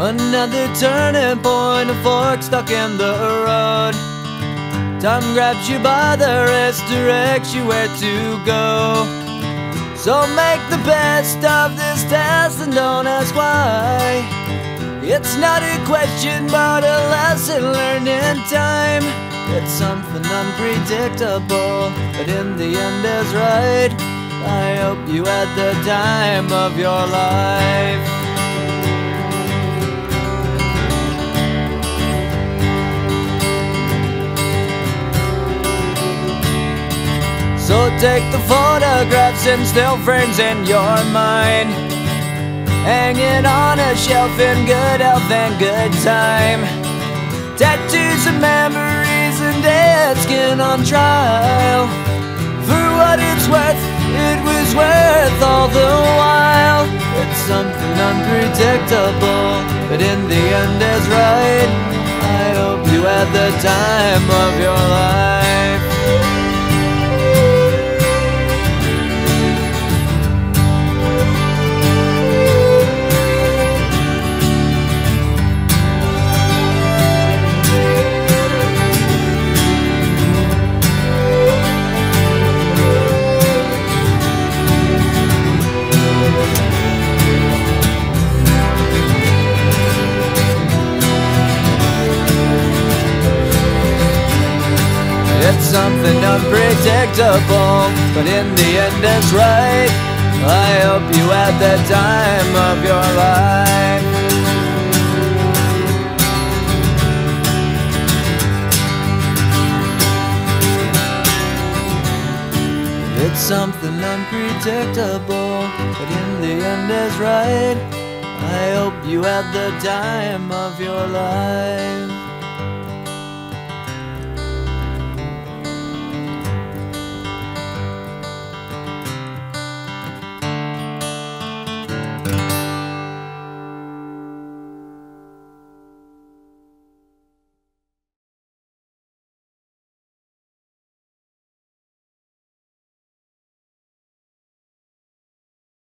Another turning point, a fork stuck in the road. Time grabs you by the wrist, directs you where to go. So make the best of this test and don't ask why. It's not a question but a lesson learned in time. It's something unpredictable, but in the end is right. I hope you had the time of your life. So take the photographs and still frames in your mind, hanging on a shelf in good health and good time. Tattoos and memories and dead skin on trial. For what it's worth, it was worth all the while. It's something unpredictable, but in the end is right. I hope you had the time of your life. It's something unpredictable, but in the end it's right. I hope you had the time of your life. It's something unpredictable, but in the end is right. I hope you had the time of your life.